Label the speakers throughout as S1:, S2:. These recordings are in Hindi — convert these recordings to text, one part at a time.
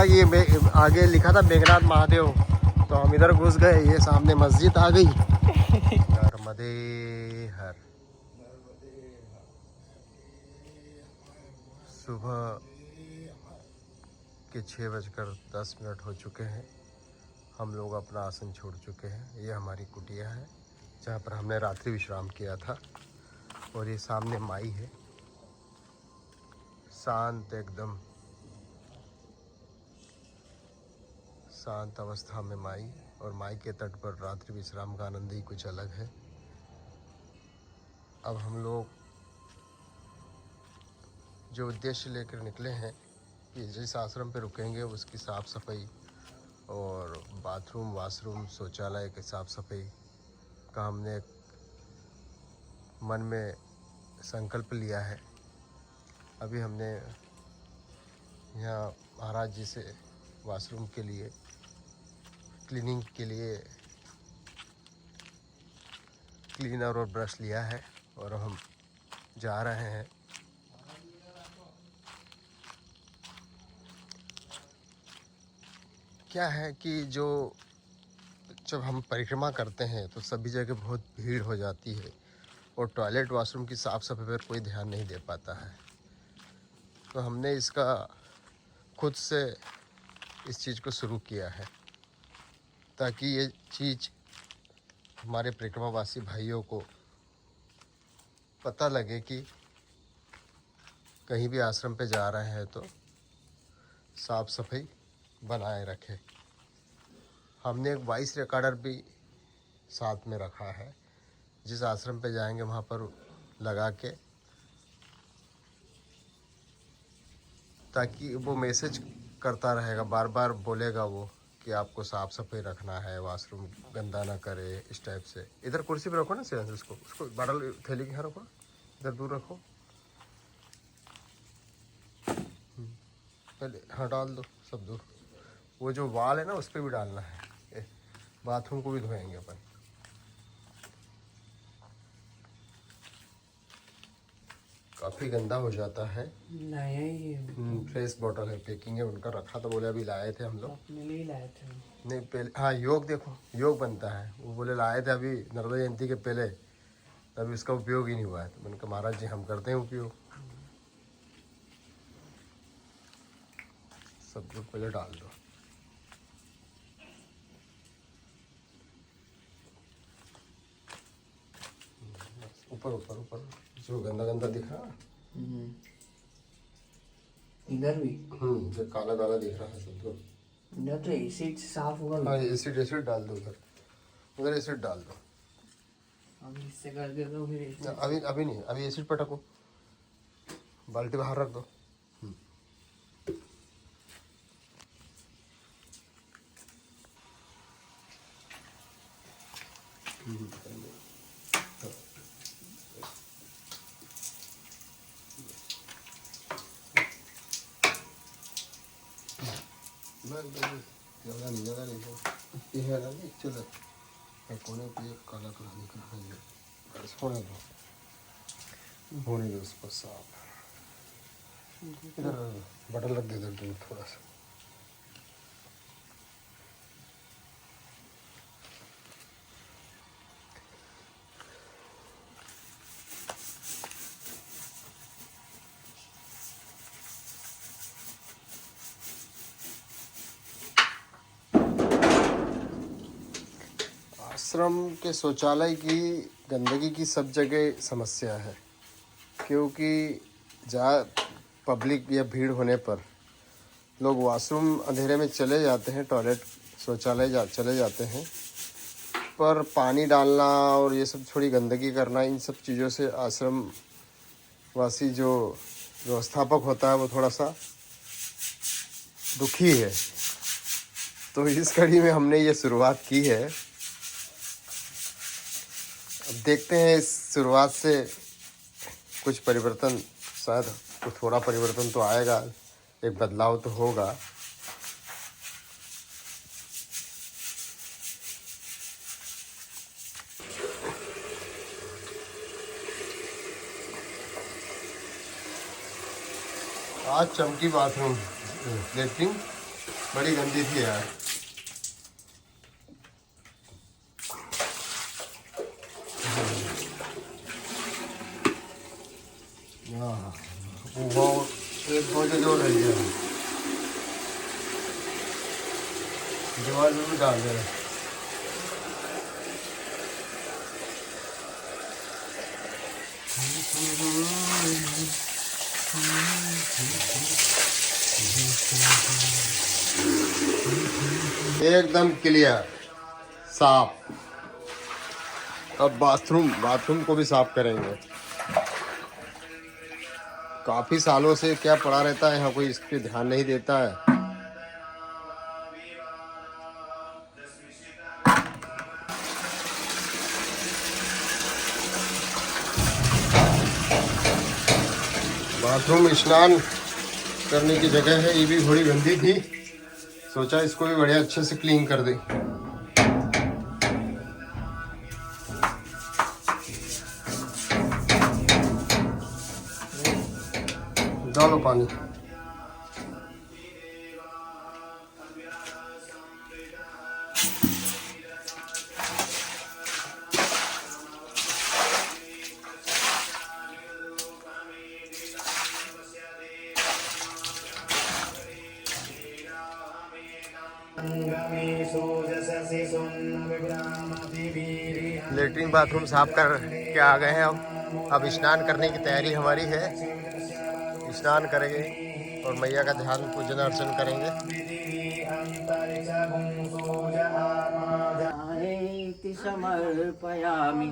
S1: ये आगे लिखा था मेघनाथ महादेव, तो हम इधर घुस गए। ये सामने मस्जिद आ गई। नर्मदे हर। सुबह के 6:10 हो चुके हैं। हम लोग अपना आसन छोड़ चुके हैं। ये हमारी कुटिया है जहाँ पर हमने रात्रि विश्राम किया था। और ये सामने माई है, शांत, एकदम शांत अवस्था में माई। और माई के तट पर रात्रि विश्राम का आनंद ही कुछ अलग है। अब हम लोग जो उद्देश्य लेकर निकले हैं कि जिस आश्रम पे रुकेंगे उसकी साफ़ सफाई और बाथरूम, वाशरूम, शौचालय की साफ़ सफाई का हमने मन में संकल्प लिया है। अभी हमने यहाँ महाराज जी से वाशरूम के लिए, क्लीनिंग के लिए क्लीनर और ब्रश लिया है और हम जा रहे हैं। क्या है कि जब हम परिक्रमा करते हैं तो सभी जगह बहुत भीड़ हो जाती है और टॉयलेट, वाशरूम की साफ़ सफाई पर कोई ध्यान नहीं दे पाता है। तो हमने इसका खुद से इस चीज़ को शुरू किया है ताकि ये चीज़ हमारे परिक्रमावासी भाइयों को पता लगे कि कहीं भी आश्रम पे जा रहे हैं तो साफ़ सफाई बनाए रखें। हमने एक वॉइस रिकॉर्डर भी साथ में रखा है, जिस आश्रम पे जाएंगे वहाँ पर लगा के, ताकि वो मैसेज करता रहेगा, बार बार बोलेगा वो कि आपको साफ़ सफाई रखना है, वाशरूम गंदा ना करे, इस टाइप से। इधर कुर्सी पे रखो ना सेंस, उसको बॉटल थैली के यहाँ रखो, इधर दूर रखो। पहले हाँ डाल दो सब दूर। वो जो वाल है ना उस पर भी डालना है। बाथरूम को भी धोएंगे अपन। काफ़ी गंदा हो जाता है।
S2: नया ही है।
S1: फ्रेश बॉटल है, पैकिंग है उनका रखा, तो बोले अभी लाए थे हम लोग।
S2: अपने लिए लाए थे।
S1: नहीं पहले, हाँ योग देखो, योग बनता है, वो बोले लाए थे अभी नर्मदा जयंती के पहले, अभी उसका उपयोग ही नहीं हुआ है। तो मैंने कहा महाराज जी हम करते हैं उपयोग। सब लोग पहले डाल दो। ऊपर ऊपर ऊपर जो गंदा गंदा दिख रहा है
S2: इधर भी
S1: जो काला काला दिख रहा है सब लोग,
S2: इधर तो एसिड साफ होगा।
S1: हाँ एसिड डाल दो, उधर उधर एसिड डाल दो।
S2: अभी इससे कर दे दो फिर एसिड।
S1: अभी नहीं, अभी एसिड पटको, बाल्टी बाहर रख दो। ज़्यादा नहीं ये है ना, चलो कोने पे काला काला दिख रहा है, बस होने दो उस पर साफ। इधर बटन रख दे, इधर दूर थोड़ा सा। आश्रम के शौचालय की गंदगी की सब जगह समस्या है, क्योंकि जहाँ पब्लिक या भीड़ होने पर लोग वॉशरूम अंधेरे में चले जाते हैं, टॉयलेट, शौचालय चले जाते हैं, पर पानी डालना और ये सब थोड़ी गंदगी करना, इन सब चीज़ों से आश्रम वासी जो व्यवस्थापक होता है वो थोड़ा सा दुखी है। तो इस कड़ी में हमने ये शुरुआत की है। अब देखते हैं इस शुरुआत से कुछ परिवर्तन, शायद कुछ थोड़ा परिवर्तन तो आएगा, एक बदलाव तो होगा। आज चमकी बाथरूम, लेटरिन बड़ी गंदी थी यार। वो एक दो जो रही है दीवार में भी डाल दे रहे। एकदम क्लियर साफ। अब बाथरूम को भी साफ करेंगे। काफी सालों से क्या पड़ा रहता है यहाँ, कोई इस पे ध्यान नहीं देता है। बाथरूम स्नान करने की जगह है, ये भी थोड़ी गंदी थी, सोचा इसको भी बढ़िया अच्छे से क्लीन कर दे। डालो पानी। लेटरिन बाथरूम साफ कर के आ गए हैं। अब स्नान करने की तैयारी हमारी है। स्नान करेंगे और मैया का ध्यान पूजन अर्चन करेंगे।
S2: समर्पयामि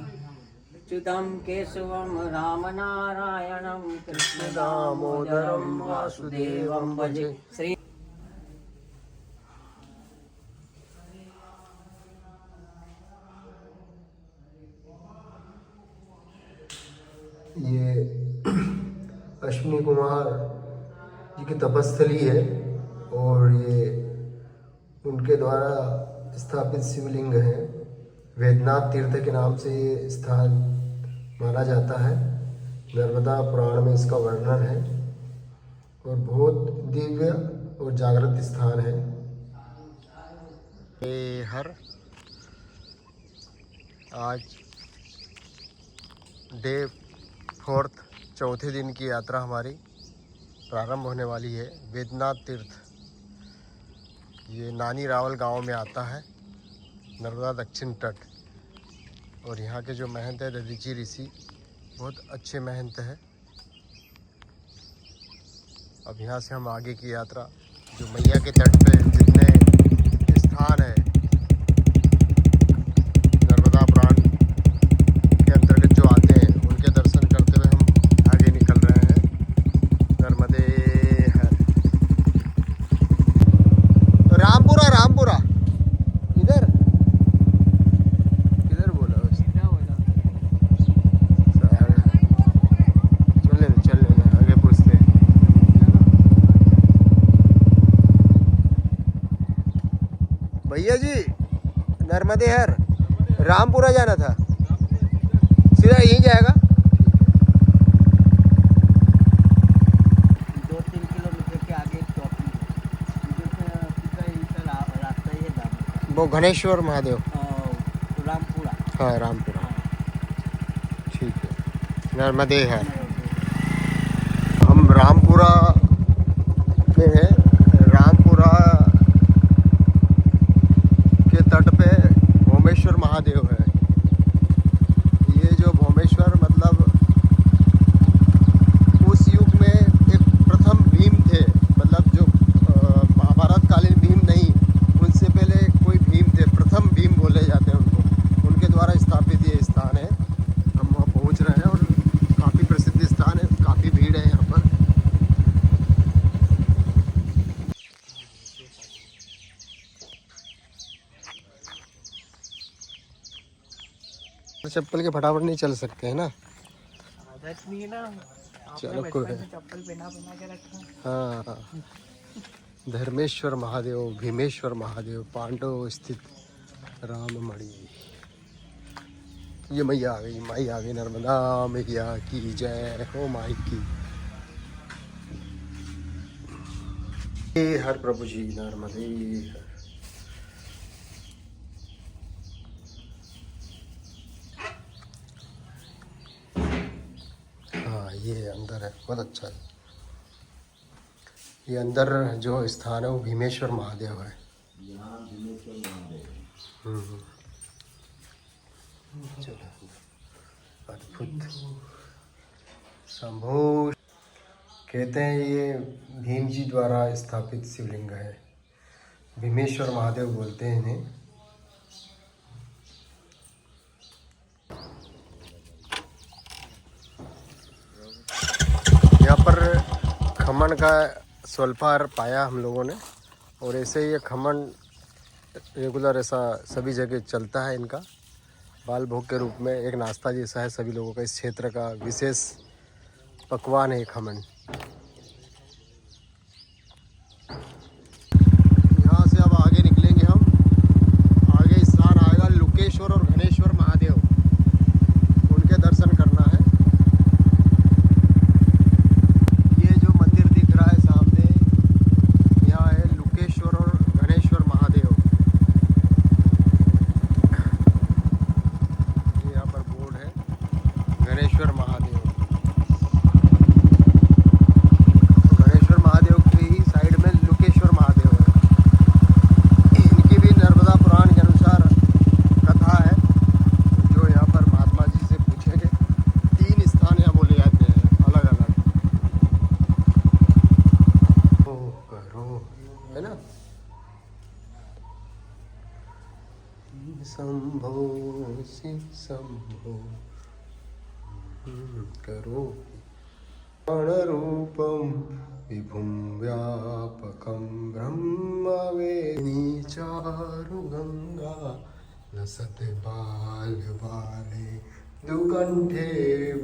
S2: च्युतं केशवं राम नारायणं कृष्ण दामोदरं वासुदेवं भजे। श्री
S1: ये अश्विनी कुमार जी की तपस्थली है और ये उनके द्वारा स्थापित शिवलिंग है। वैद्यनाथ तीर्थ के नाम से ये स्थान माना जाता है। नर्मदा पुराण में इसका वर्णन है और बहुत दिव्य और जागृत स्थान है। हर आज डे 4 चौथे दिन की यात्रा हमारी प्रारंभ होने वाली है। वैद्यनाथ तीर्थ ये नानी रावल गांव में आता है, नर्मदा दक्षिण तट। और यहाँ के जो महंत है दधीची ऋषि, बहुत अच्छे महंत हैं। अब यहाँ से हम आगे की यात्रा जो मैया के तट पे जितने स्थान है नर्मदा पुराण के अंतर्गत जो आते हैं, उनके दर्शन करते हुए हम आगे निकल रहे हैं। नर्मदे हर रामपुरा इधर किधर बोला चल लेने आगे पूछते हैं। भैया जी नर्मदे हर रामपुरा जाना था, सीधा यहीं जाएगा।
S2: 2-3 किलोमीटर के आगे रास्ता ये जाना
S1: वो गणेश्वर महादेव,
S2: रामपुरा।
S1: हाँ रामपुरा, ठीक है। नर्मदे हर हम रामपुरा में हैं। रामपुरा के तट पे भोमेश्वर महादेव है। ये जो भोमेश्वर मतलब उस युग में एक प्रथम भीम थे, मतलब जो महाभारत कालीन भीम नहीं, उनसे पहले कोई भीम थे, प्रथम भीम बोले जाते हैं उनको। उनके द्वारा स्थापित ये स्थान है। हम वहाँ पहुँच रहे हैं और काफ़ी प्रसिद्ध स्थान है, काफ़ी भीड़ है यहाँ पर। चप्पल के फटाफट नहीं चल सकते हैं ना।
S2: आदत नहीं है ना,
S1: चलो कोई
S2: चप्पल पहना के रखा।
S1: हाँ, धर्मेश्वर महादेव, भीमेश्वर महादेव, पांडव स्थित राममणि। ये मैया आ गई, माई आ गई, नर्मदा मैया की जय हो, माई की। हर प्रभु जी नर्मदे हर। हाँ ये अंदर है, बहुत अच्छा है। ये अंदर जो स्थान है वो भीमेश्वर महादेव है। चलो अद्भुत शंभो। कहते हैं ये भीम जी द्वारा स्थापित शिवलिंग है, भीमेश्वर महादेव बोलते हैं इन्हें। यहाँ पर खमन का स्वल्पाहार पाया हम लोगों ने, और ऐसे ही ये खमन रेगुलर ऐसा सभी जगह चलता है इनका, बाल भोग के रूप में एक नाश्ता जैसा है सभी लोगों का। इस क्षेत्र का विशेष पकवान है खमन। यहाँ से अब आगे निकलेंगे हम, आगे स्थान आएगा लुकेश्वर और घनेश्वर महादेव, उनके दर्शन करना है। ये जो मंदिर दिख रहा है सामने, यहाँ है लुकेश्वर और घनेश्वर महादेव। ये यहाँ पर बोर्ड है घनेश्वर महादेव। घनेश्वर महादेव के ही साइड में लुकेश्वर महादेव है। इनकी भी नर्मदा पुराण के अनुसार कथा है, जो यहाँ पर महात्मा जी से पूछेंगे। 3 स्थान यहाँ बोले जाते हैं अलग अलग। ओ करो है ना, शंभो शिव शंभो करो रूपम विभुं व्यापकं ब्रह्मवेणी चारु गंगा लसत बाल बाले दुकंठे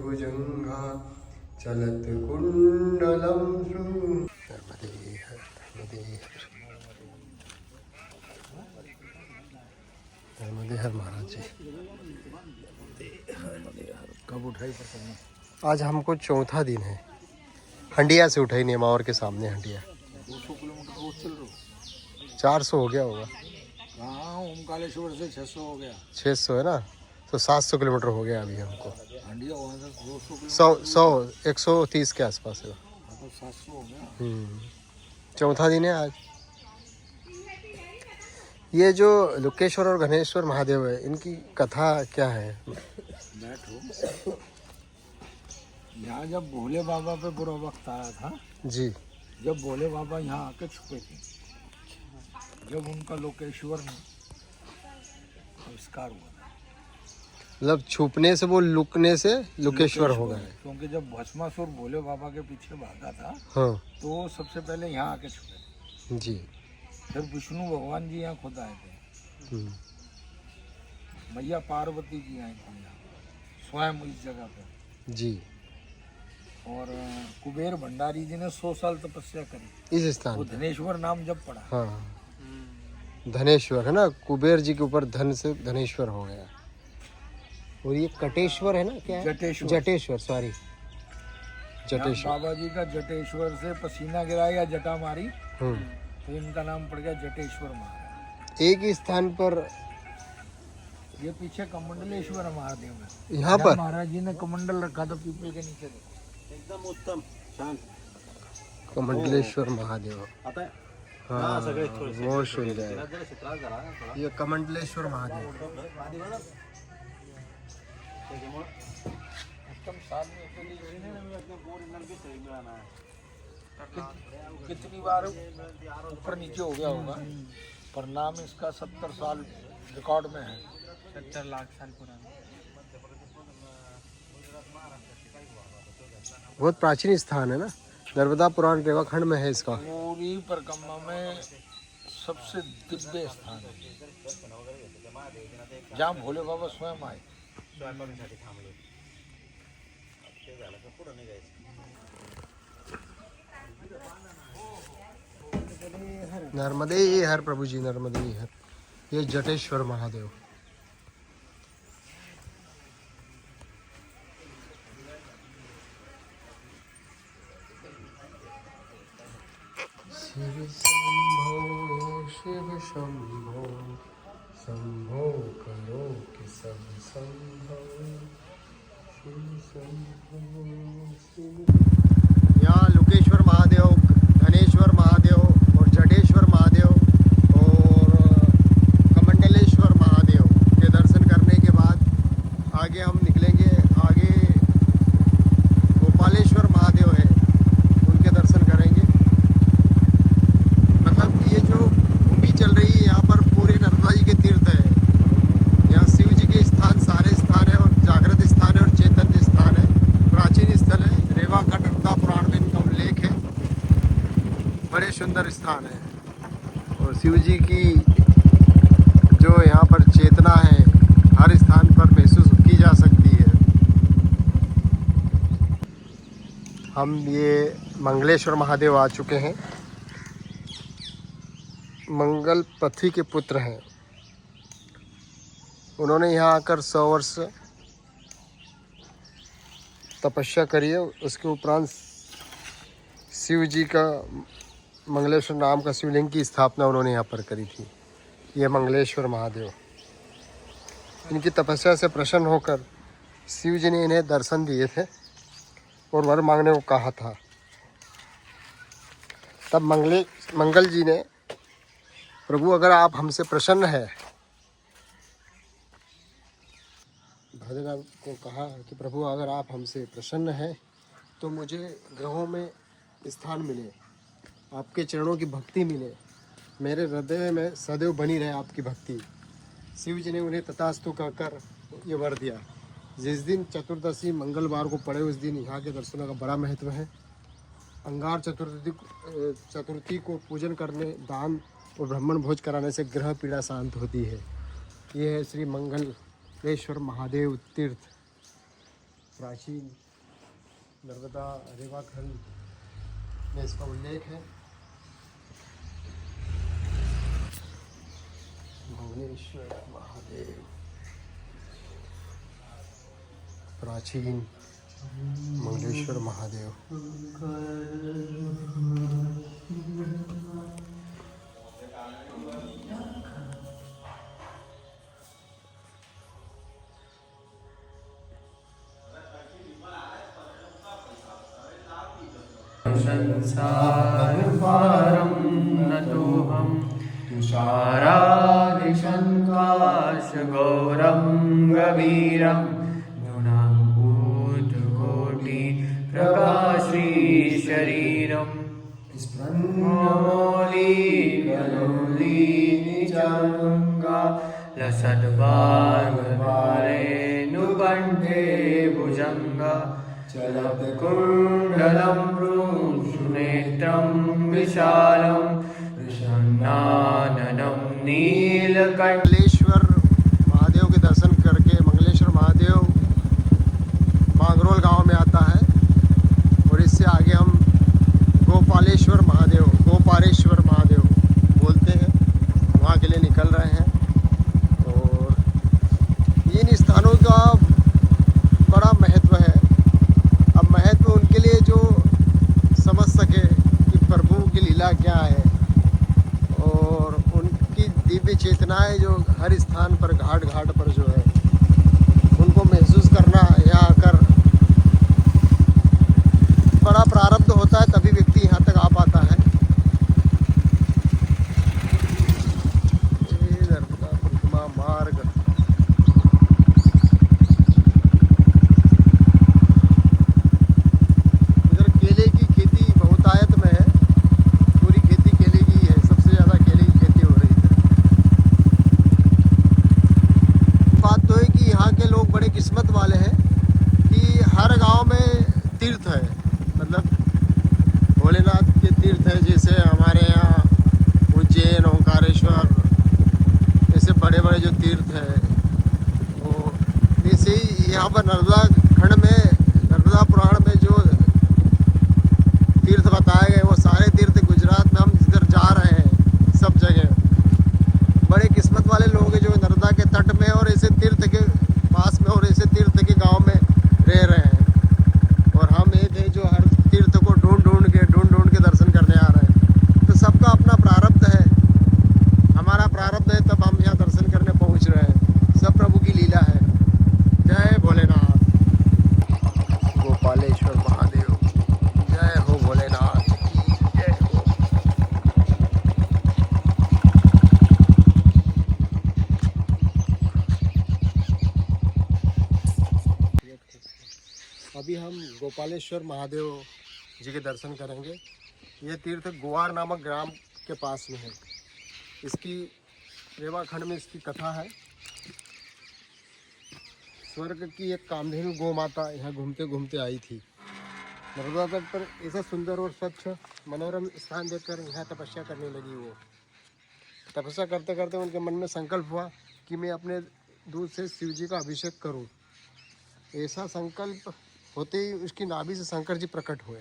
S1: भुजंगा चलत कुंडलम नर्मदे हर नर्मदे हर नर्मदे हर महाराज जी।
S2: कब उठाई पकड़ना?
S1: आज हमको चौथा दिन है। हंडिया से उठाई, नेमावर के सामने हंडिया।
S2: 200 किलोमीटर रोज चल रहे हो?
S1: 400 हो गया होगा।
S2: हाँ, ओमकालेश्वर से 600 हो गया।
S1: 600 है ना, तो 700 किलोमीटर हो गया अभी हमको।
S2: हंडिया वहाँ से 200
S1: 100 130 के आसपास है।
S2: हाँ, तो 700 हो गया।
S1: चौथा दिन है आज। ये जो लुकेश्वर और घनेश्वर महादेव है, इनकी कथा क्या है?
S2: बैठो। यहाँ जब भोले बाबा पे बुरा वक्त आया था,
S1: जी,
S2: जब भोले बाबा यहाँ आके छुपे थे, जब उनका लोकेश्वर में आविष्कार हुआ,
S1: मतलब छुपने से वो लुकने से लुकेश्वर हो गए।
S2: क्योंकि जब भस्मासुर भोले बाबा के पीछे भागा था,
S1: हाँ
S2: तो सबसे पहले यहाँ आके छुपे।
S1: जी।
S2: फिर विष्णु भगवान जी यहाँ खुद आए थे, मैया पार्वती जी आई थी यहाँ स्वयं इस जगह पे
S1: जी।
S2: और कुबेर भंडारी जी ने 100 साल तपस्या करी
S1: इस स्थान
S2: वो
S1: पे।
S2: धनेश्वर नाम जब पड़ा।
S1: हाँ धनेश्वर है ना, कुबेर जी के ऊपर धन से धनेश्वर हो गया। और ये कटेश्वर है ना, क्या है?
S2: जटेश्वर।
S1: जटेश्वर, सॉरी जटेश्वर।
S2: बाबा जी का जटेश्वर से पसीना गिरा या जटा मारी, तो इनका नाम पड़ गया जटेश्वर महाराज।
S1: एक ही स्थान पर
S2: ये पीछे कमंडलेश्वर महादेव है।
S1: यहाँ पर
S2: महाराज जी ने कमंडल रखा था पीपल के नीचे, एकदम उत्तम शांत।
S1: कमंडलेश्वर महादेव।
S2: आता है
S1: हाँ बहुत सुंदर है ये कमंडलेश्वर महादेव।
S2: कितनी बार ऊपर नीचे हो गया होगा, पर नाम इसका 70 साल रिकॉर्ड में है। 70 लाख साल पुराना।
S1: बहुत प्राचीन स्थान है ना, नर्मदा पुराण रेवाखंड में है इसका।
S2: पूरी परिक्रमा में सबसे दिव्य स्थान है, जहाँ भोले बाबा स्वयं आए।
S1: नर्मदे हर प्रभु जी, नर्मदे हर। ये जटेश्वर महादेव। शिव शंभो शिव शंभो शंभो करो कि सब संभव शिव शंभो शिव। यहाँ लोकेश्वर महादेव, धनेश्वर महादेव और जडेश्वर महादेव और कमंडलेश्वर महादेव के दर्शन करने के बाद आगे हम निकलेंगे। आगे गोपालेश्वर महादेव है, उनके दर्शन करेंगे। मतलब ये जो भूमि चल रही है यहाँ पर पूरे नर्मदा जी के तीर्थ है। यहाँ शिव जी के स्थान, सारे स्थान है और जागृत स्थान है और चैतन्य स्थान है, प्राचीन स्थल है। रेवा का नर्मदा पुराण में इनका उल्लेख है। बड़े सुंदर स्थान है और शिव जी की जो यहाँ पर चेतना है हर स्थान पर महसूस की जा सकती है। हम ये मंगलेश्वर महादेव आ चुके हैं। मंगल पृथ्वी के पुत्र हैं। उन्होंने यहाँ आकर 100 वर्ष तपस्या करी है। उसके उपरांत शिव जी का मंगलेश्वर नाम का शिवलिंग की स्थापना उन्होंने यहाँ पर करी थी। ये मंगलेश्वर महादेव, इनकी तपस्या से प्रसन्न होकर शिव जी ने इन्हें दर्शन दिए थे और वर मांगने को कहा था। तब मंगल जी ने, प्रभु अगर आप हमसे प्रसन्न है, भद्रनाथ को कहा कि प्रभु अगर आप हमसे प्रसन्न हैं तो मुझे ग्रहों में स्थान मिले, आपके चरणों की भक्ति मिले, मेरे हृदय में सदैव बनी रहे आपकी भक्ति। शिव जी ने उन्हें तथास्तु कहकर ये वर दिया। जिस दिन चतुर्दशी मंगलवार को पड़े उस दिन यहाँ के दर्शनों का बड़ा महत्व है। अंगार चतुर्थी को पूजन करने, दान और ब्राह्मण भोज कराने से ग्रह पीड़ा शांत होती है। ये है श्री मंगलेश्वर महादेव तीर्थ, प्राचीन नर्मदा रेवा खंड में इसका उल्लेख है। मंगलेश्वर महादेव प्राचीन मंगलेश्वर महादेव।
S3: संसारभारं नतोऽहं तुषारादिशङ्काशगौरं गभीरं प्रकाश्रीशरीरं स्पृन्नमौलिकलोलिनिजङ्गा लसद्वाग्वारेणुकण्ठे भुजङ्गा चलत्कुण्डलं सुनेत्रं विशालं प्रसन्नाननं नीलकण्ठेश्वर
S1: महादेव के दर्शन करके मंगलेश्वर महादेव मांगरोल गांव में आता है और इससे आगे हम गोपालेश्वर महादेव बोलते हैं, वहाँ के लिए निकल रहे हैं। और इन स्थानों का बड़ा महत्व है। अब महत्व उनके लिए जो समझ सके कि प्रभु की लीला क्या है और उनकी दिव्य चेतनाएं जो हर स्थान पर घाट घाट पर जो है उनको महसूस करना, यहाँ आकर बड़ा प्रारब्ध होता है, तभी व्यक्ति यहाँ तक आ पाता है। ये नर्मदा परिक्रमा मार्ग इधर केले की खेती बहुतायत में है। पूरी खेती केले की है, सबसे ज़्यादा केले की खेती हो रही है। बात तो है कि यहाँ के लोग बड़े किस्मत वाले हैं कि हर गांव में तीर्थ है। मतलब भोलेनाथ के तीर्थ है, जैसे हमारे यहाँ उज्जैन, ओंकारेश्वर, ऐसे बड़े बड़े जो तीर्थ है वो ऐसे ही यहाँ पर नर्मदा खंड में, नर्मदा पुराण में जो तीर्थ बताए गए वो सारे तीर्थ गुजरात में हम जिधर जा रहे हैं सब जगह बड़े किस्मत वाले लोग हैं जो नर्मदा के तट में और ऐसे तीर्थ के पास में और ऐसे तीर्थ के गांव में रह रहे हैं। और हम एक है जो हर तीर्थ को ढूंढ ढूंढ के दर्शन करने आ रहे हैं। तो सब गोपालेश्वर महादेव जी के दर्शन करेंगे। यह तीर्थ गोवार नामक ग्राम के पास में है। इसकी रेवाखंड में इसकी कथा है। स्वर्ग की एक कामधेनु गौ माता यहाँ घूमते घूमते आई थी। नर्मदा तट पर ऐसा सुंदर और स्वच्छ मनोरम स्थान देखकर यहाँ तपस्या करने लगी। वो तपस्या करते करते उनके मन में संकल्प हुआ कि मैं अपने दूध से शिव जी का अभिषेक करूं। ऐसा संकल्प होते ही उसकी नाभि से शंकर जी प्रकट हुए।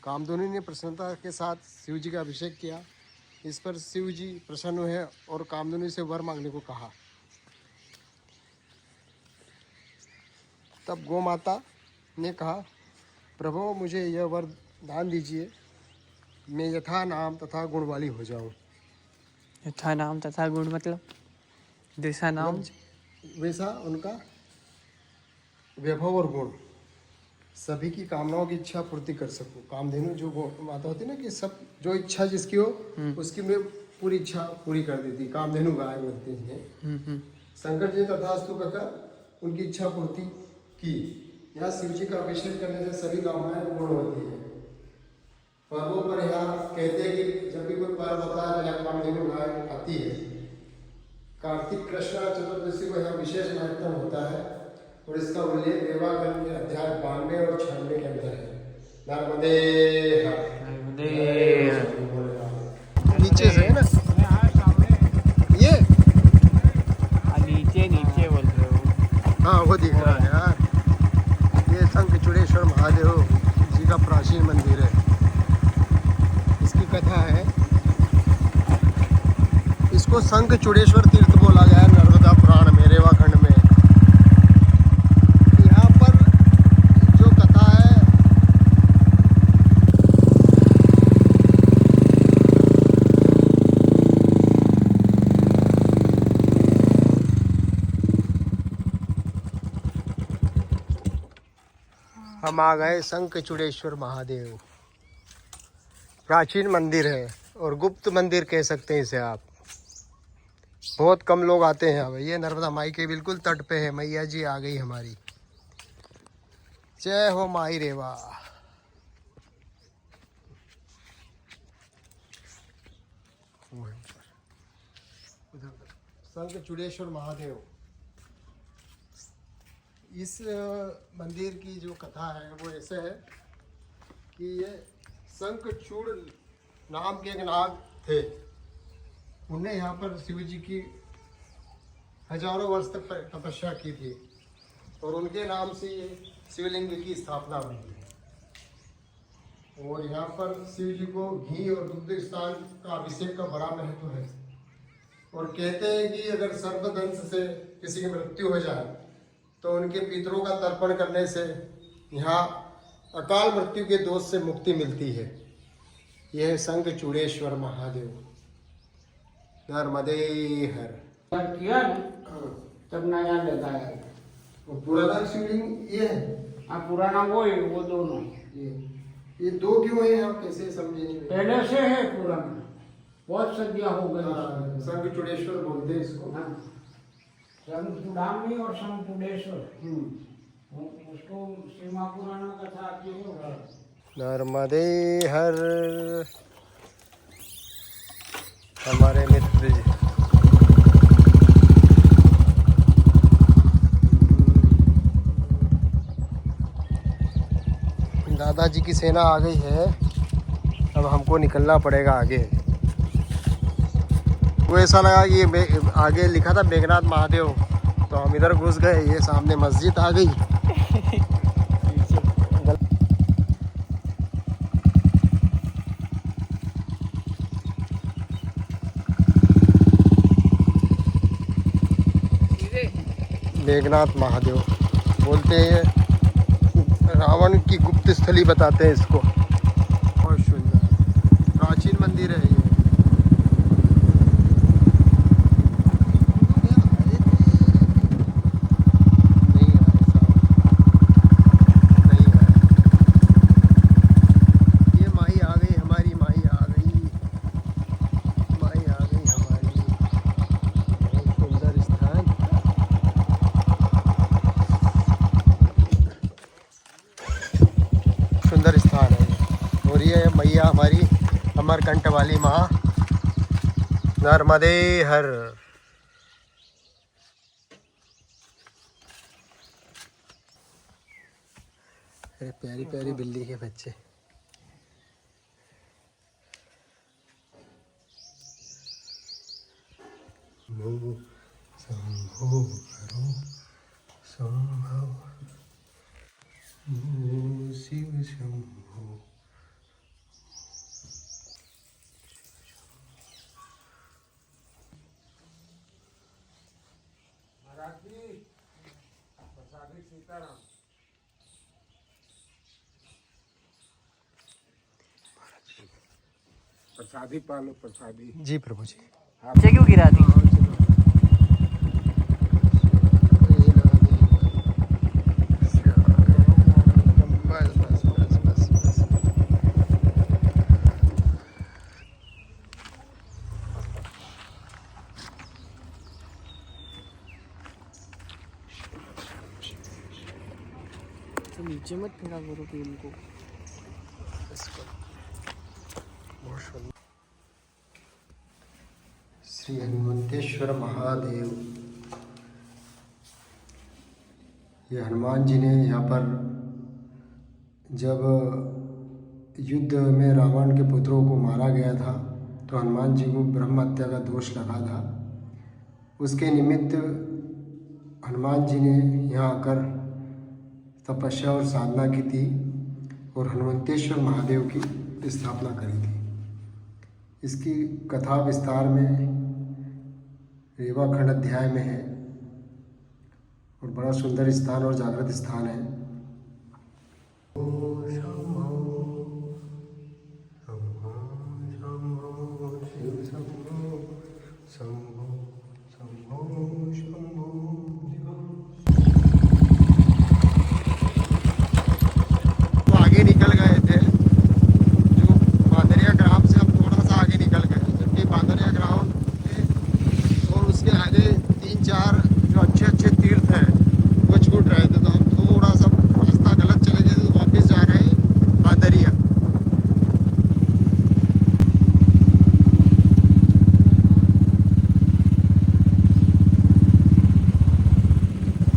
S1: कामधेनु ने प्रसन्नता के साथ शिव जी का अभिषेक किया। इस पर शिव जी प्रसन्न हुए और कामधेनु से वर मांगने को कहा। तब गौ माता ने कहा, प्रभु मुझे यह वर दान दीजिए, मैं यथा नाम तथा गुण वाली हो जाऊं।
S4: यथा नाम तथा गुण मतलब जैसा नाम
S1: वैसा उनका वैभव और गुण, सभी की कामनाओं की इच्छा पूर्ति कर सकूं। कामधेनु जो गौ माता होती है ना, कि सब जो इच्छा जिसकी हो उसकी मैं पूरी इच्छा पूरी कर देती। कामधेनु गाय बनती है। शंकर जी तथास्तु कहकर उनकी इच्छा पूर्ति की। यहाँ शिव जी का अभिषेक करने से सभी कामनाएं पूर्ण होती है। पर्वों पर यहाँ कहते हैं कि जब भी कोई पर्व होता है यहाँ कामधेनु गाय आती है। कार्तिक कृष्ण चतुर्दशी को यहाँ विशेष महत्व होता है और इसका उल्लेख रेवाखंड के अध्याय 92 और 96 के अंदर है। नर्मदे नीचे से है ना ये,
S4: नीचे नीचे बोल रहे हो।
S1: हाँ वो दिख रहा है यार। ये शंखचूड़ेश्वर महादेव जी का प्राचीन मंदिर है। इसकी कथा है, इसको शंखचूड़ेश्वर तीर्थ बोला गया है नर्मदा पुराण में, रेवाखंड में। यहाँ पर जो कथा है, हम आ गए शंखचूड़ेश्वर महादेव। प्राचीन मंदिर है और गुप्त मंदिर कह सकते हैं इसे आप। बहुत कम लोग आते हैं। अब ये नर्मदा माई के बिल्कुल तट पे है। मैया जी आ गई हमारी। जय हो माई रेवा। शंखचूड़ेश्वर महादेव, इस मंदिर की जो कथा है वो ऐसे है कि ये शंखचूड़ नाम के एक नाग थे। उन्हें यहाँ पर शिव जी की हजारों वर्ष तक तपस्या की थी और उनके नाम से ये शिवलिंग की स्थापना हुई है। और यहाँ पर शिव जी को घी और दुग्ध स्नान का अभिषेक का बड़ा महत्व है। और कहते हैं कि अगर सर्पदंश से किसी की मृत्यु हो जाए तो उनके पितरों का तर्पण करने से यहाँ अकाल मृत्यु के दोष से मुक्ति मिलती है। यह है शंखचूड़ेश्वर महादेव। नर्मदे हर
S2: किया ना तब नया लगाया।
S1: और पुराना शिवलिंग ये है।
S2: हाँ पुराना वो है, वो दोनों
S1: ये दो क्यों है, आप कैसे समझे नहीं?
S2: पहले से है पुराना, बहुत सदियां हो गई।
S1: शंखचूड़ेश्वर बोलते हैं इसको।
S2: हाँ शंखचूड़ामणि और शंखचूड़ेश्वर, उसको सीमा पुराना कथा आती है।
S1: नर्मदे हर हमारे मित्र जी। दादाजी की सेना आ गई है। अब हमको निकलना पड़ेगा आगे। वो ऐसा लगा कि ये आगे लिखा था मेघनाथ महादेव, तो हम इधर घुस गए। ये सामने मस्जिद आ गई। मेघनाथ महादेव बोलते हैं, रावण की गुप्त स्थली बताते हैं इसको। बहुत सुंदर प्राचीन मंदिर है ये। मैया हमारी अमरकंट वाली माँ नर्मदे हर। अरे प्यारी प्यारी बिल्ली के बच्चे। शंभो हरो संभव शिव शंभो।
S2: प्रसादी पालो प्रसादी।
S1: जी प्रभु जी।
S4: बच्चे क्यों गिरा दी? तो नीचे मत फेंका करो कि इनको।
S1: श्री हनुमंतेश्वर महादेव। ये हनुमान जी ने यहाँ पर जब युद्ध में रावण के पुत्रों को मारा गया था तो हनुमान जी को ब्रह्म हत्या का दोष लगा था। उसके निमित्त हनुमान जी ने यहाँ आकर तपस्या और साधना की थी और हनुमंतेश्वर महादेव की स्थापना करी थी। इसकी कथा विस्तार में रेवाखंड अध्याय में है और बड़ा सुंदर स्थान और जागृत स्थान है। आगे निकल गए थे जो बांदरिया ग्राम से हम थोड़ा सा आगे निकल गए, जबकि बांदरिया ग्राम और उसके आगे 3-4 जो अच्छे अच्छे तीर्थ हैं वो छूट रहे थे। तो हम थोड़ा सा रास्ता गलत चले गए तो वापस जा रहे हैं बांदरिया।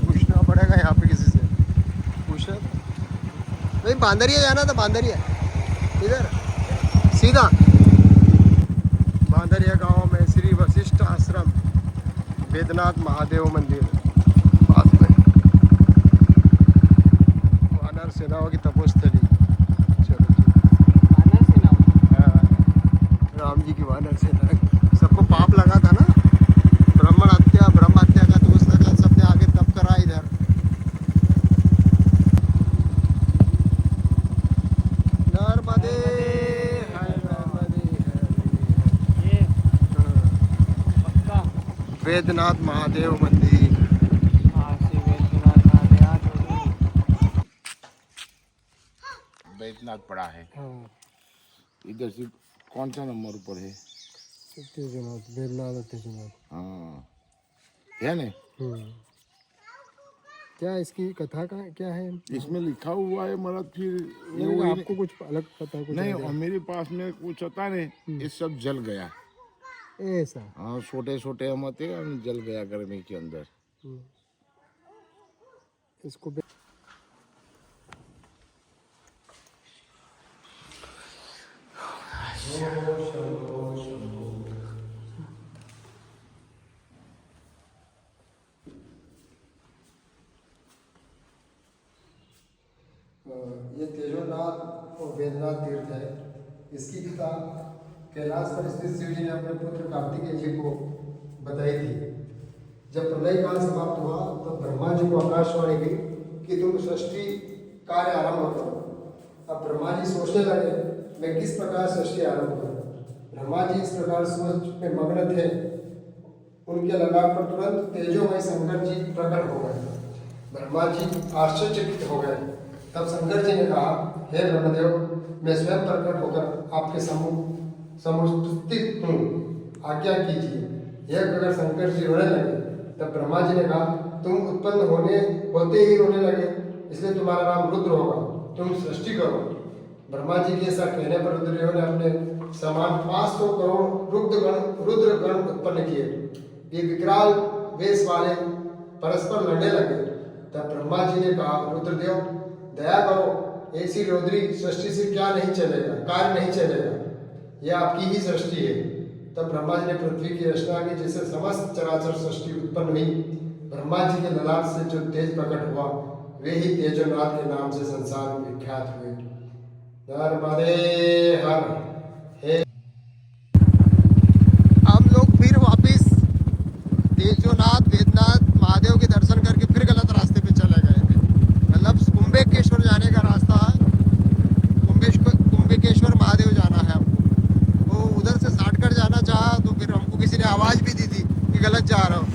S1: पूछना पड़ेगा यहाँ पे किसी से, पूछना नहीं। बांदरिया जाना था, बांदरिया इधर सीधा। बांदरिया गांव में श्री वशिष्ठ आश्रम वेदनाथ महादेव मंदिर पास में। वानर सेनाओं की तपोस्थली। चलो
S4: वानर सेना।
S1: हाँ, राम जी की वानर सेना। सबको पाप लगा था ना, ब्रह्म हत्या का दोष लगा, सबने आगे तप करा इधर। नर्मदे हर नर्मदे हर।
S4: ये पक्का।
S1: वेदनाथ महादेव मंदिर।
S4: हाँ श्री वैद्यनाथ महादेव।
S2: बैजनाथ पड़ा है। इधर से कौन सा नंबर ऊपर है?
S1: वेदनाथ
S2: हाँ है ना।
S1: क्या इसकी कथा का क्या है?
S2: इसमें लिखा हुआ है, मतलब फिर ये
S1: नहीं,
S2: वही
S1: आपको कुछ अलग पता है? कुछ
S2: नहीं,
S1: आइडिया?
S2: और मेरे पास में कुछ होता नहीं, ये सब जल गया।
S1: ऐसा।
S2: हाँ छोटे छोटे हम थे, जल गया गर्मी के अंदर।
S1: इसको ये तेजोनाथ और वेदनाथ तीर्थ है। इसकी कथा कैलाश पर स्थित शिव जी ने अपने पुत्र कार्तिकेय जी को बताई थी। जब प्रलय काल समाप्त हुआ तब ब्रह्मा जी को आकाशवाणी की कि तुम सृष्टि कार्य आरंभ करो। अब ब्रह्मा जी सोचने लगे मैं किस प्रकार सृष्टि आरंभ करूं। ब्रह्मा जी इस प्रकार सोच में मग्न थे, उनके लगाव पर तुरंत तेजोमय शंकर जी प्रकट हो गए। ब्रह्मा जी आश्चर्यचकित हो गए। तब शंकर जी ने कहा, हे ब्रह्मदेव, मैं स्वयं प्रकट होकर आपके समुपस्थित हूँ, आज्ञा कीजिए। यह अगर शंकर जी रोने लगे तब ब्रह्मा जी ने कहा, तुम उत्पन्न होते ही रोने लगे, इसलिए तुम्हारा नाम रुद्र होगा, तुम सृष्टि करो। ब्रह्मा जी के ऐसा कहने पर रुद्रदेव ने अपने समान 500 करोड़ रुद्र गण उत्पन्न किए। ये विकराल वेश वाले परस्पर लड़ने लगे। तब ब्रह्मा जी ने कहा, रुद्रदेव दया करो, ऐसी रौद्री सृष्टि से क्या नहीं चलेगा, कार्य नहीं चलेगा, यह आपकी ही सृष्टि है। तब ब्रह्मा जी ने पृथ्वी की रचना की, जिससे समस्त चराचर सृष्टि उत्पन्न हुई। ब्रह्मा जी के ललाट से जो तेज प्रकट हुआ, वे ही तेजोनाथ के नाम से संसार में विख्यात हुए। नर्मदे हर हे। हम लोग फिर वापिस तेजोनाथ वेदनाथ महादेव के दर्शन करके फिर गलत रास्ते पे चले गए थे। मतलब कुंभकेश्वर जाने का रास्ता है, कुंभकेश्वर महादेव जाना है हमको। वो उधर से शॉर्टकट जाना चाहा तो फिर हमको किसी ने आवाज़ भी दी थी कि गलत जा रहे हो।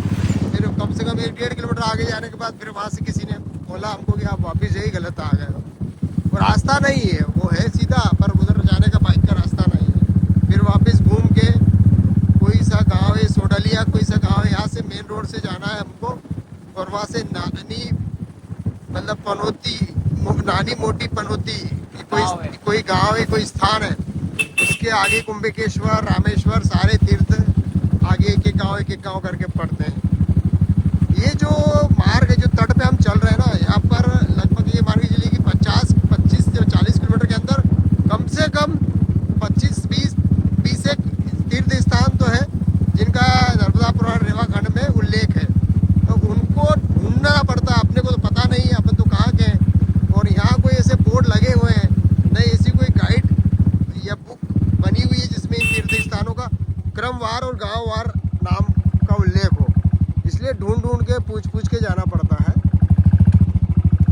S1: फिर कम से कम 1-1.5 किलोमीटर आगे जाने के बाद फिर वहाँ से किसी ने बोला हमको कि आप वापस यही गलत आ गए हो। वो रास्ता नहीं है, वो है सीधा, पर उधर जाने का बाइक का रास्ता नहीं है। फिर वापस घूम के कोई सा गांव है सोडलिया, कोई सा गांव है, यहाँ से मेन रोड से जाना है हमको। और वहाँ से नानी मतलब पनौती, नानी मोटी पनौती कोई गांव है, कोई स्थान है, उसके आगे कुंभकेश्वर, रामेश्वर, सारे तीर्थ आगे एक एक गाँव करके पड़ते हैं। ये जो मार्ग है, जो तट पे हम चल रहे हैं ना, यहाँ पर लगभग ये मान के चलिए कि 25 से 40 किलोमीटर के अंदर कम से कम 25-20 एक तीर्थ स्थान तो है जिनका नर्मदा पुराण रेवा खंड में उल्लेख है। तो उनको ढूंढना पड़ता है, अपने को तो पता नहीं है अपन तो कहाँ के हैं। और यहाँ कोई ऐसे बोर्ड लगे हुए हैं नहीं, ऐसी कोई गाइड या बुक बनी हुई है जिसमें इन तीर्थ स्थानों का क्रमवार और गाँववार नाम का उल्लेख हो। इसलिए ढूंढ के पूछ के जाना पड़ता है,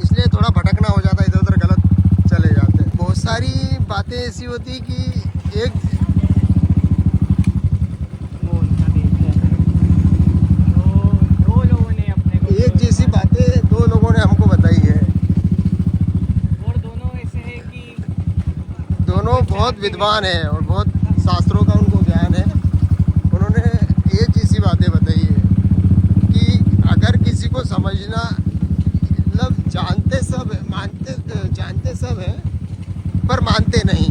S1: इसलिए थोड़ा भटकना हो जाता है, इधर उधर गलत चले जाते हैं। बहुत सारी बातें ऐसी होती कि एक जैसी बातें दो लोगों ने हमको बताई है।
S4: और दोनों ऐसे हैं कि
S1: दोनों बहुत विद्वान हैं और बहुत शास्त्रों का उनको ज्ञान है। उन्होंने एक जैसी बातें बताई है कि अगर किसी को समझना, मतलब जानते सब है पर मानते नहीं।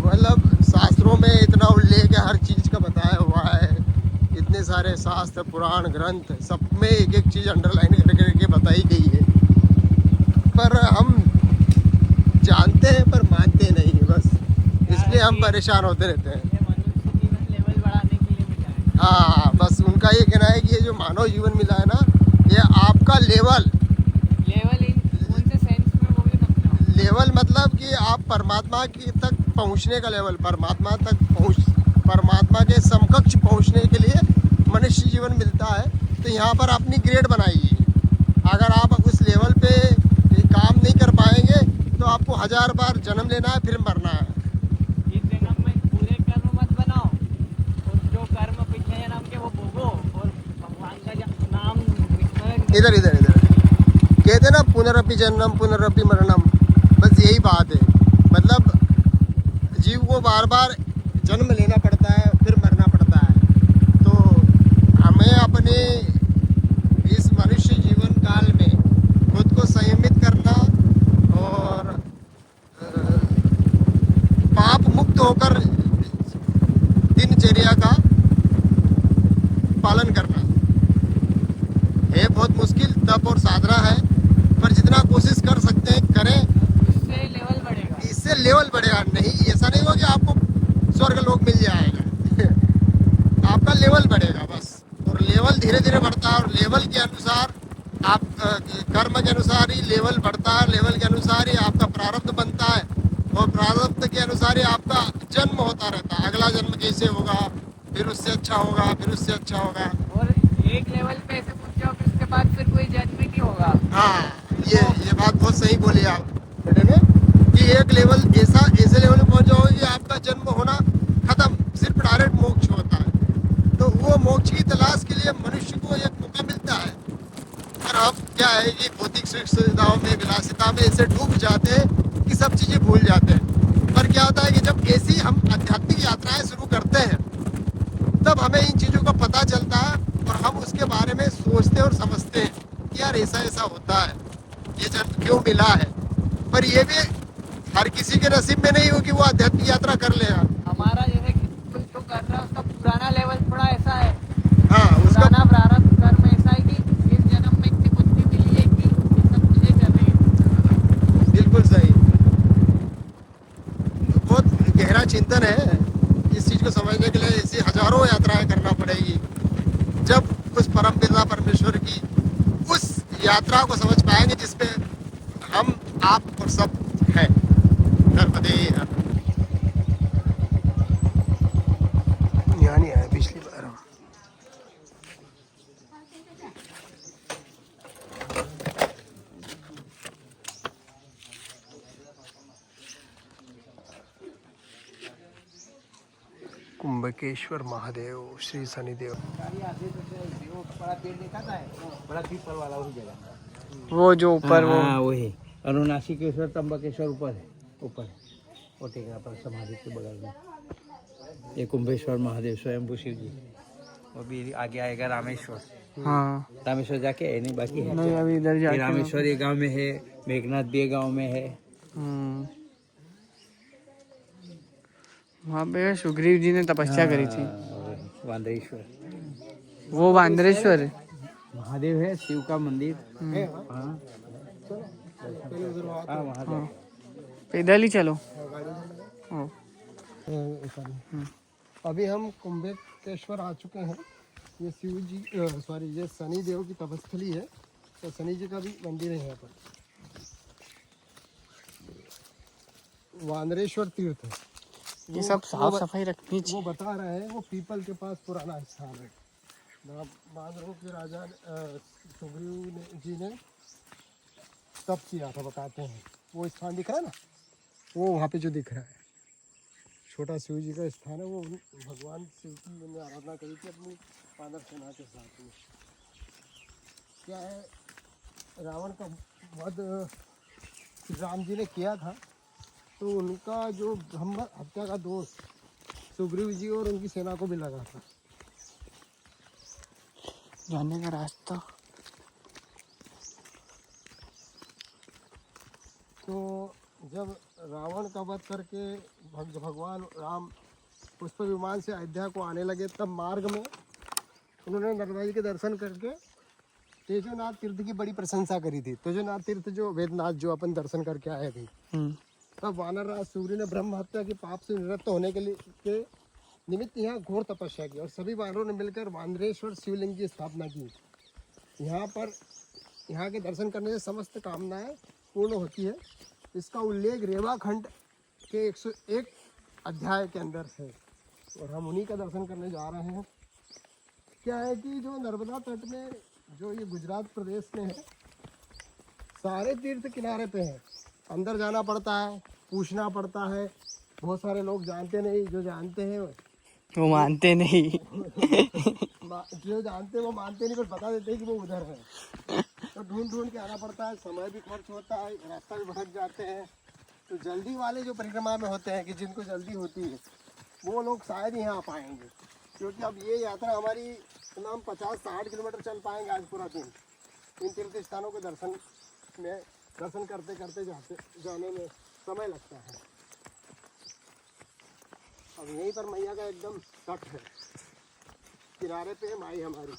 S1: मतलब शास्त्रों में इतना उल्लेख है, हर चीज़ का बताया हुआ है, इतने सारे शास्त्र पुराण ग्रंथ सब में एक एक चीज़ अंडरलाइन करके बताई गई है, पर हम जानते हैं पर मानते नहीं, बस इसलिए हम परेशान होते रहते हैं।
S4: लेवल बढ़ाने के लिए मिला है।
S1: हाँ, बस उनका ये कहना है कि ये जो मानव जीवन मिला है ना, ये आपका लेवल
S4: कौन से सेंस में वो भी समझाओ।
S1: लेवल मतलब कि आप परमात्मा की तक पहुंचने का लेवल, परमात्मा के समकक्ष पहुंचने के लिए मनुष्य जीवन मिलता है। तो यहाँ पर अपनी ग्रेड बनाइए। अगर आप उस लेवल पे काम नहीं कर पाएंगे तो आपको 1000 बार जन्म लेना है, फिर मरना है।
S4: इस जन्म में पूरे कर्म मत बनाओ, और जो कर्म पिछले जन्म के वो भोगो, और भगवान का नाम
S1: इधर कहते ना, पुनरपि जन्म पुनरपि मरणम, बस यही बात है। मतलब जीव को बार बार जन्म लेना पड़ता है, फिर मरना पड़ता है। तो हमें अपने इस मनुष्य जीवन काल में खुद को संयमित करना और पाप मुक्त होकर दिनचर्या का पालन करना है। बहुत मुश्किल तप और साधना है, पर जितना कोशिश कर सकते हैं करें, इससे लेवल बढ़ेगा। नहीं, ऐसा नहीं होगा कि आपको स्वर्ग लोक मिल जाएगा आपका लेवल बढ़ेगा बस। और लेवल धीरे धीरे बढ़ता है, और लेवल के अनुसार आप कर्म के अनुसार ही लेवल बढ़ता है, लेवल के अनुसार ही आपका प्रारब्ध बनता है, और प्रारब्ध के अनुसार ही आपका जन्म होता रहता है। अगला जन्म कैसे होगा, फिर उससे अच्छा होगा, फिर उससे अच्छा होगा।
S4: और एक लेवल पे ऐसे पहुंच जाओ कि उसके बाद फिर कोई जन्म ही नहीं होगा।
S1: हाँ, ये बात बहुत सही बोली आप बेटे ने, कि एक लेवल ऐसे लेवल में पहुंच जाओगे कि आपका जन्म होना खत्म, सिर्फ डायरेक्ट मोक्ष होता है। तो वो मोक्ष की तलाश के लिए मनुष्य को एक मौका मिलता है। और अब क्या है कि भौतिक सुविधाओं में, विलासिता में ऐसे डूब जाते हैं कि सब चीज़ें भूल जाते हैं। पर क्या होता है कि जब ऐसी हम आध्यात्मिक यात्राएं शुरू करते हैं, तब हमें इन चीज़ों का पता चलता है और हम उसके बारे में सोचते और समझते हैं कि यार ऐसा होता है, ये जन्म क्यों मिला है। पर ये भी हर किसी के नसीब में नहीं हो कि वो आध्यात्मिक यात्रा कर ले यार।
S4: हमारा जैसे कोई जो कर रहा है उसका पुराना लेवल थोड़ा ऐसा है,
S1: हाँ उसका
S4: पुराना प्रारब्ध कर्म ऐसा है कि इस जन्म में इतनी बुद्धि मिली है कि ये सब चीजें करनी है।
S1: बिल्कुल सही। बहुत गहरा चिंतन है। इस चीज को समझने के लिए ऐसी हजारों यात्राएं करना पड़ेगी, जब उस परम पिता परमेश्वर की उस यात्रा को समझ पाएंगे जिसपे हम आप और सब हैं। नर्मदे यहाँ नहीं आया पिछली बार हम। कुंभकेश्वर महादेव श्री शनिदेव।
S4: बड़ा पेड़ देखा था, बड़ा पीपल वाला वही जगह,
S5: वो जो ऊपर वो
S4: हाँ वही अरुणाचलेश्वर त्र्यंबकेश्वर ऊपर है, ऊपर है वो टेकरा पर समाधि के बगल में। ये कुंभेश्वर महादेव स्वयंभू शिव जी, वो भी आगे आएगा रामेश्वर।
S5: हाँ
S4: रामेश्वर जाके है नहीं, बाकी है।
S5: नहीं अभी इधर
S4: ये
S5: जाके
S4: रामेश्वर ये गांव में है, मेघनाथ भी ये गांव में है।
S5: वहाँ पे सुग्रीव जी ने तपस्या करी थी।
S4: वांद्रेश्वर
S5: वो वांद्रेश्वर है।
S4: महादेव है, शिव का मंदिर है। हाँ वहाँ
S5: हाँ पैदल ही चलो। हाँ।
S1: अभी हम कुंभकेश्वर आ चुके हैं। ये शिव जी सॉरी ये शनि देव की तपस्थली है, तो शनि जी का भी मंदिर है यहाँ पर। वानरेश्वर तीर्थ है।
S5: ये सब साफ सफाई रखनी
S1: वो
S5: चाहिए।
S1: बता रहे हैं वो पीपल के पास पुराना स्थान है। बांदरों के राजा सुग्रीव जी ने तप किया था, बताते हैं। वो स्थान दिख रहा है ना, वो वहाँ पे जो दिख रहा है छोटा शिव जी का स्थान है। वो भगवान शिव की उन्होंने आराधना करी थी अपनी वानर सेना के साथ में। क्या है, रावण का वध राम जी ने किया था, तो उनका जो ब्रह्म हत्या का दोष सुग्रीव जी और उनकी सेना को भी लगा था।
S5: जाने का रास्ता
S1: तो जब रावण का वध करके भगवान राम पुष्प विमान से अयोध्या को आने लगे, तब मार्ग में उन्होंने नर्मदा जी के दर्शन करके तेजोनाथ तीर्थ की बड़ी प्रशंसा करी थी। तेजोनाथ तीर्थ जो वेदनाथ जो अपन दर्शन करके आए थे, तब वानर राज सूर्य ने ब्रह्म हत्या के पाप से निवृत्त होने के निमित्त यहाँ घोर तपस्या की और सभी वानरों ने मिलकर वानरेश्वर शिवलिंग की स्थापना की। यहाँ पर यहाँ के दर्शन करने से समस्त कामनाएं पूर्ण होती है। इसका उल्लेख रेवाखंड के 101 अध्याय के अंदर है और हम उन्हीं का दर्शन करने जा रहे हैं। क्या है कि जो नर्मदा तट में जो ये गुजरात प्रदेश में है, सारे तीर्थ किनारे पे है। अंदर जाना पड़ता है, पूछना पड़ता है। बहुत सारे लोग जानते नहीं, जो जानते हैं
S5: वो मानते नहीं।
S1: जो जानते हैं वो मानते नहीं, पर बता देते हैं कि वो उधर है। तो ढूंढ ढूंढ के आना पड़ता है, समय भी खर्च होता है, रास्ता भी भटक जाते हैं। तो जल्दी वाले जो परिक्रमा में होते हैं कि जिनको जल्दी होती है, वो लोग शायद यहाँ आ पाएंगे, क्योंकि अब ये यात्रा हमारी हम 50-60 किलोमीटर चल पाएंगे आज पूरा दिन। इन तीर्थ स्थानों के दर्शन करते करते जाने में समय लगता है। अब यहीं पर मैया का एकदम तट है, किनारे पे है माई हमारी।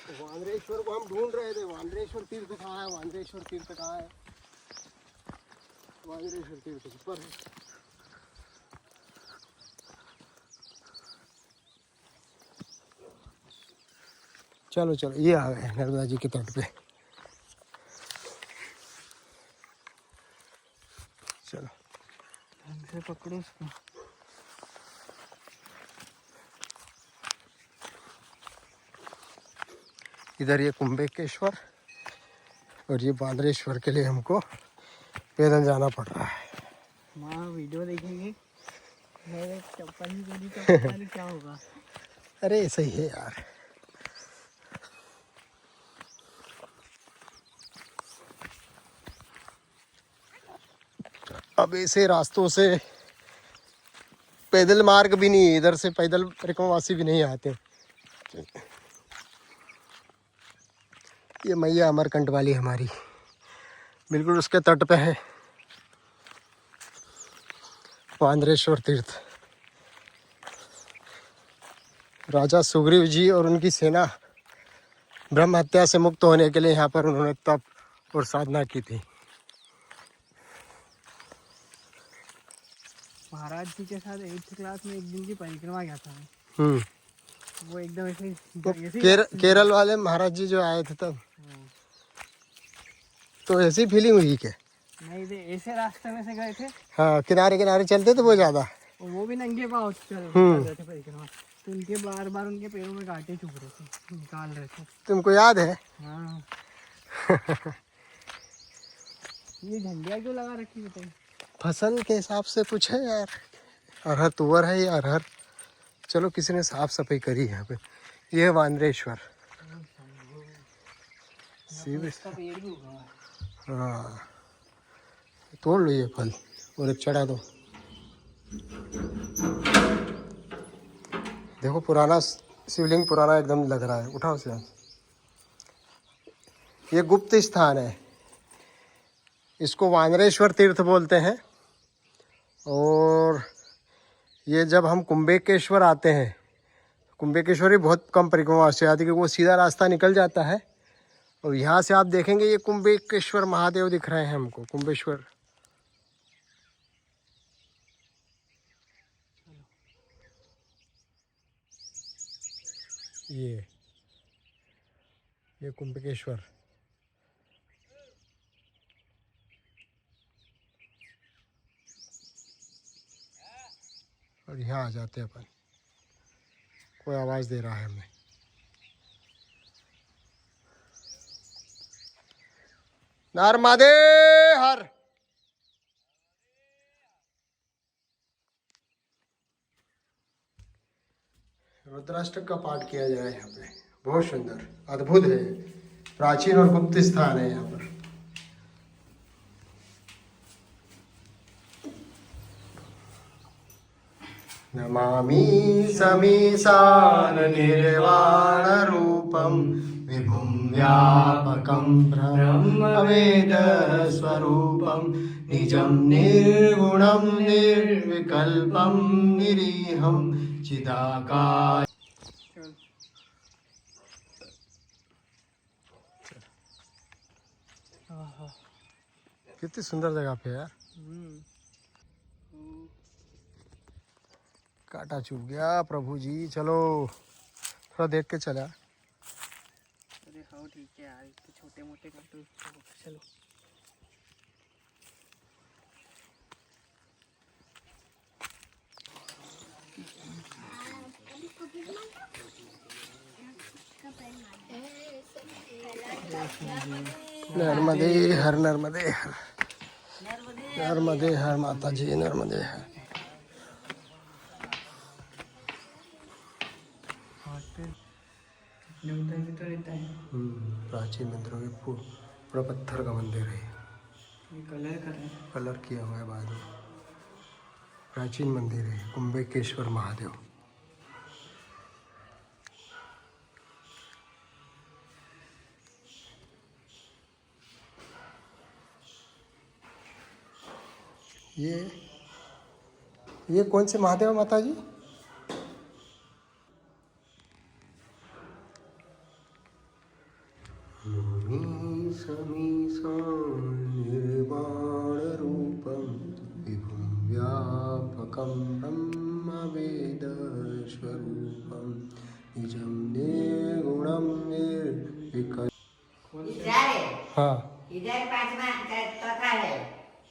S1: तो वानरेश्वर को हम ढूंढ रहे थे। वानरेश्वर तीर्थ कहाँ है, वानरेश्वर तीर्थ कहाँ है? वानरेश्वर तीर्थ ऊपर है। चलो चलो, ये आ गए नर्मदा जी के तट पे। चलो
S5: से पकड़ो उसको।
S1: इधर ये कुंभकेश्वर और ये वानरेश्वर के लिए हमको पैदल जाना पड़ रहा है।
S5: वहाँ वीडियो देखेंगे, चप्पल ही गोली तो पता नहीं क्या होगा।
S1: अरे ऐसा ही है यार। अब ऐसे रास्तों से पैदल मार्ग भी नहीं, इधर से पैदल परिक्रमावासी भी नहीं आते। ये मैया अमरकंट वाली हमारी बिल्कुल उसके तट पे है। वानरेश्वर तीर्थ। राजा सुग्रीव जी और उनकी सेना ब्रह्म हत्या से मुक्त होने के लिए यहाँ पर उन्होंने तप और साधना की थी।
S5: महाराज जी के साथ 8th क्लास में एक दिन की परिक्रमा गया था मैं। वो एकदम ऐसे
S1: केरल वाले महाराज जी जो आए थे तब, तो ऐसी फीलिंग हुई क्या?
S5: नहीं थे, ऐसे रास्ते में से गए थे।
S1: हाँ, किनारे किनारे चलते थे वो ज्यादा।
S5: और वो भी नंगे पाँव चल रहे थे परिक्रमा, तो उनके बार बार उनके पैरों में कांटे चुभ रहे थे, निकाल रहे थे।
S1: तुमको याद है?
S5: हाँ। ये झंडिया क्यों लगा रखी बताइए?
S1: फसल के हिसाब से कुछ है यार, अरहर तुअर है या अरहर। चलो किसी ने साफ सफाई करी है यहाँ पे। ये है वानरेश्वर। हाँ, तोड़ लो ये फल और एक चढ़ा दो। देखो पुराना शिवलिंग, पुराना एकदम लग रहा है। उठाओ से। ये गुप्त स्थान है, इसको वानरेश्वर तीर्थ बोलते हैं। और ये जब हम कुंभेकेश्वर आते हैं, कुंभेकेश्वर ही बहुत कम परिक्रमा से आती है क्योंकि वो सीधा रास्ता निकल जाता है। और यहाँ से आप देखेंगे ये कुंभेकेश्वर महादेव दिख रहे हैं हमको। कुंभेश्वर ये कुंभेकेश्वर। और यहाँ आ जाते हैं अपन। कोई आवाज़ दे रहा है हमें। नर्मदे हर। रुद्राष्टक का पाठ किया जाए यहाँ पे। बहुत सुंदर, अद्भुत है, प्राचीन और गुप्त स्थान है यहाँ पर। नमामि समीशान निर्वाण रूपम विभुं व्यापकं ब्रह्मवेद स्वरूपम निजं निर्गुणं निर्विकल्पं निरीहं चिदाकाश। कितनी सुंदर जगह पे यार। कांटा चुभ गया प्रभु जी। चलो थोड़ा देख के चला।
S5: अरे हाँ ठीक है यार, इतने छोटे मोटे कांटे। चलो
S1: नर्मदे हर, नर्मदे हर, नर्मदे हर माता जी, नर्मदे हर। प्राचीन मंदिरों के पूरा पत्थर का मंदिर है। कलर किया हुआ है बाद में। प्राचीन मंदिर है कुंभेकेश्वर महादेव। ये कौन से महादेव माता जी? निर्वाण रूपम विभुं व्यापकं ब्रह्मवेद स्वरूपम निजं निर्गुणं निर्विकल्पं। हाँ,
S6: इधर 5वां चौथा है,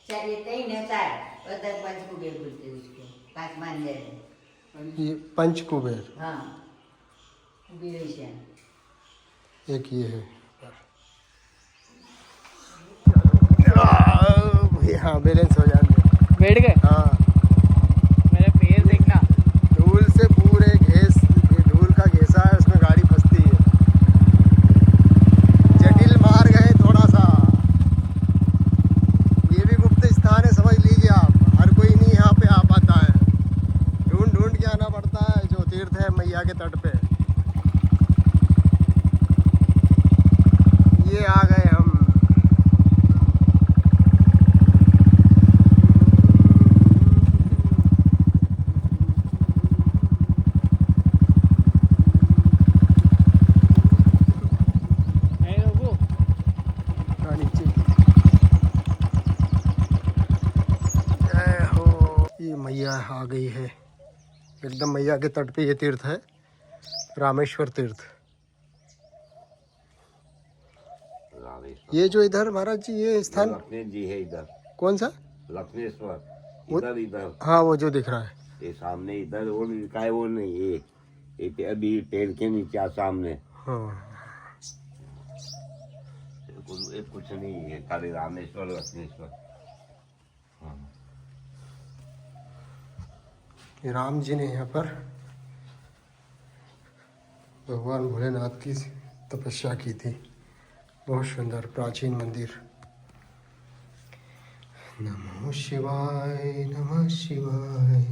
S6: चलिए 3 है 4, उधर पंचकुबेर बोलते हैं उसको, 5वां अंदर है।
S1: ये पंचकुबेर।
S6: हाँ, कुबेरेश्वर।
S1: एक ये है। हाँ, बैलेंस हो जाने।
S5: बैठ गए?
S1: हाँ,
S5: मेरे पैर देखना।
S1: धूल से पूरे घेस, ये धूल का घेसा है, उसमें गाड़ी फंसती है। जटिल मार्ग है थोड़ा सा। ये भी गुप्त स्थान है, समझ लीजिए आप। हर कोई नहीं यहाँ पे आ पाता है, ढूंढ ढूंढ के आना पड़ता है। जो तीर्थ है मैया के तट पे। ये आ गए हम। आ गई है एकदम मैया के तट पे। ये तीर्थ है रामेश्वर तीर्थ। ये जो इधर महाराज जी ये स्थान
S7: लक्ष्मण जी है इधर।
S1: कौन सा?
S7: लक्ष्मेश्वर इधर इधर।
S1: हाँ वो जो दिख रहा है
S7: ये सामने इधर वो लिखा है, वो नहीं ये अभी पेड़ के नीचे सामने।
S1: हाँ।
S7: ये कुछ नहीं है, खाली रामेश्वर लक्ष्मेश्वर।
S1: ये राम जी ने यहाँ पर भगवान भोलेनाथ की तपस्या की थी। बहुत सुंदर प्राचीन मंदिर। नमो शिवाय नमः शिवाय।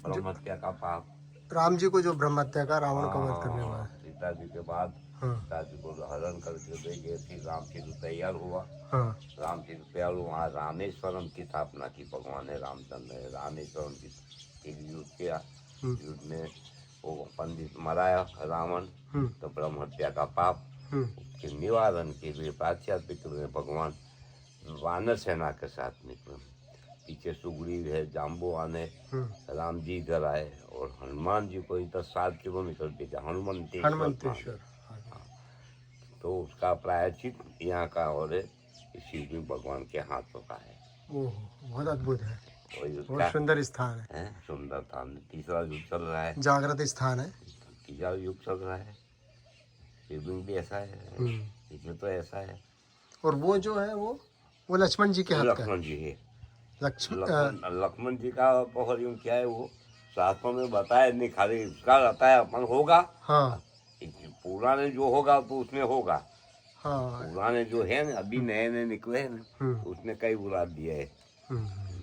S7: ब्रह्म हत्या का पाप।
S1: राम जी को जो ब्रह्म हत्या का रावण का वध करने वाला।
S7: सीता जी के बाद
S1: हाँ।
S7: सीता जी को हरण करके दे गए थे। रामचंद्र तैयार हुआ।
S1: हाँ।
S7: रामचंद्र तैयार हुआ, रामेश्वरम की स्थापना की भगवान है रामचंद्र ने। रामेश्वरम की युद्ध किया। युद्ध में वो पंडित मराया रावण। तो ब्रह्म हत्या का पाप के निवारण के लिए पाश्चात्य पितृ ने भगवान वानर सेना के साथ निकले। पीछे सुग्रीव है, जाम्बुवान है, राम जी इधर आए और हनुमान जी को इधर 7 किलोमीटर भेजा। हनुमंतेश्वर। तो उसका प्रायश्चित यहाँ का और शिव भगवान के हाथों का है।
S1: ओह बहुत अद्भुत है।
S7: बहुत
S1: सुंदर स्थान है।
S7: सुंदर स्थान। तीसरा युग चल रहा है।
S1: जागृत स्थान है।
S7: तीसरा युग चल रहा है। शिवलिंग भी ऐसा है, इसमें तो ऐसा है।
S1: और वो जो है वो लक्ष्मण जी के हाथ का।
S7: लक्ष्मण जी है।
S1: लक्ष्मण
S7: जी का पोखरियों क्या है वो शास्त्रों में बताया नहीं, खाली उसका रहता है अपन होगा।
S1: हाँ।
S7: पुराने जो होगा तो उसमें होगा।
S1: हाँ।
S7: पुराने जो है ना अभी नए नए निकले हैं ना उसने कई बुला दिए है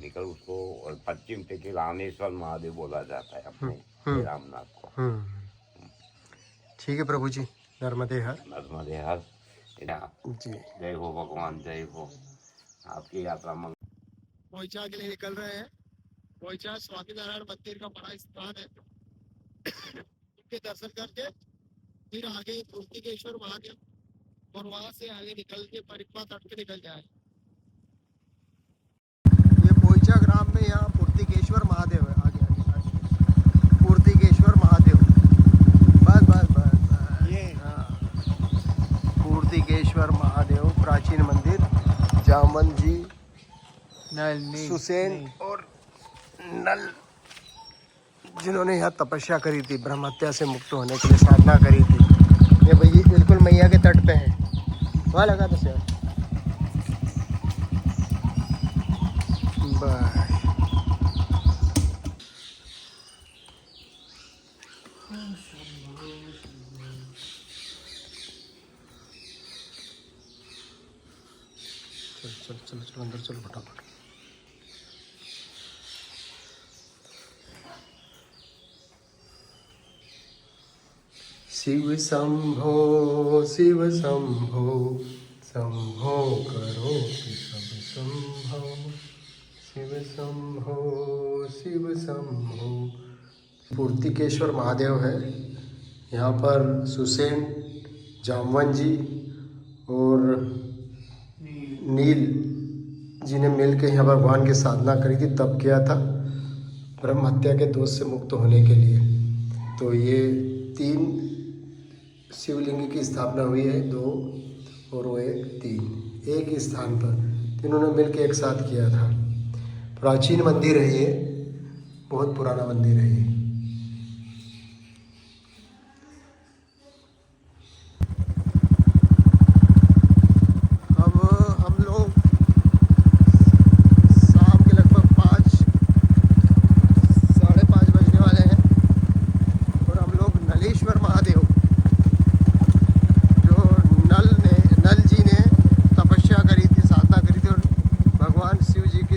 S7: निकल उसको। और पश्चिम के रामेश्वर महादेव बोला जाता है अपने रामनाथ को।
S1: ठीक है प्रभु जी। नर्मदे हर।
S7: नर्मदे हर
S1: जी।
S7: जय हो भगवान, जय हो। आपकी यात्रा मंगल।
S1: पोइचा के लिए निकल रहे हैं। पोइचा स्वामीनारायण मंदिर का बड़ा स्थान है। उनके दर्शन करके फिर आगे पूर्तिकेश्वर महादेव और वहां से आगे निकल के परिक्रमा तट पे निकल जाए। ये पोइचा ग्राम में यहाँ पूर्तिकेश्वर महादेव है। आगे आगे पूर्तिकेश्वर महादेव। बस बस बस ये पूर्तिकेश्वर महादेव प्राचीन मंदिर। जामन जी, सुसेन और नल जिन्होंने यहाँ तपस्या करी थी, ब्रह्म हत्या से मुक्त होने के लिए साधना करी थी। ये भाई बिल्कुल मैया के तट पे है। वहाँ लगा था सर। बस चल चल चल चल अंदर चलो फटाफट। शिव शंभो शंभो करो सब संभव। शिव शंभो पूर्तिकेश्वर महादेव है। यहाँ पर सुसेन, जामवन जी और नील जी ने मिल के यहाँ भगवान की साधना करी थी। तब किया था ब्रह्म हत्या के दोष से मुक्त होने के लिए। तो ये 3 शिवलिंग की स्थापना हुई है, 2 और वो 3 एक ही स्थान पर तीनों ने मिल के एक साथ किया था। प्राचीन मंदिर है ये, बहुत पुराना मंदिर है ये।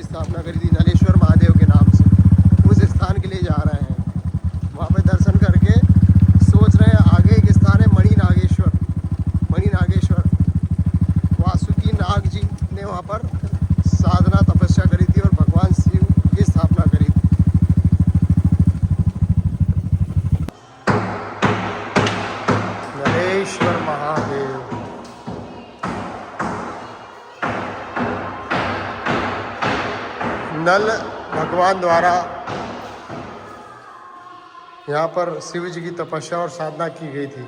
S1: स्थापना करी थी नलेश्वर महादेव के नाम से। उस स्थान के लिए जा रहे हैं। वहाँ पे दर्शन करके सोच रहे हैं आगे एक स्थान है मणि नागेश्वर। वासुकी नाग जी ने वहाँ पर साधना तपस्या करी थी और भगवान शिव की स्थापना करी थी। नल भगवान द्वारा यहाँ पर शिव जी की तपस्या और साधना की गई थी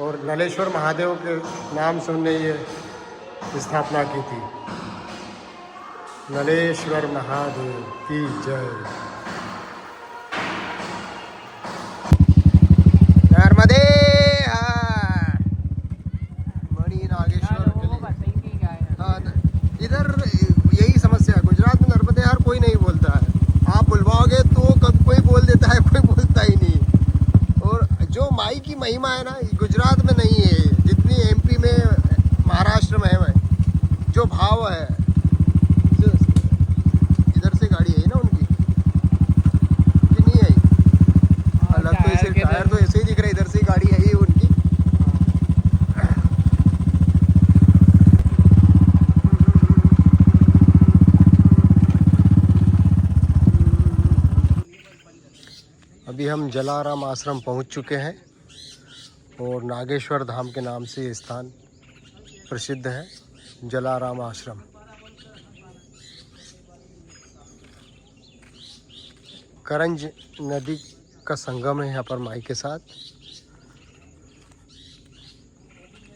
S1: और नलेश्वर महादेव के नाम से उन्होंने ये स्थापना की थी। नलेश्वर महादेव की जय। नर्मदे हर। मणि नागेश्वर के लिए। हाँ, इधर यही समस्या है, गुजरात में नर्मदे हर कोई नहीं बोलता है। आप बुलवाओगे तो कब कोई बोल देता है, कोई बोलता ही नहीं। और जो माई की महिमा है ना, गुजरात में नहीं है जितनी एमपी में महाराष्ट्र में है। जो भाव है, इधर से गाड़ी है ना उनकी कि नहीं आई? अलग तो ऐसे टायर तो ऐसे ही दिख रहे, इधर से गाड़ी है ही उनकी। अभी हम जलाराम आश्रम पहुंच चुके हैं और नागेश्वर धाम के नाम से ये स्थान प्रसिद्ध है, जलाराम आश्रम। करंज नदी का संगम है यहाँ पर माई के साथ।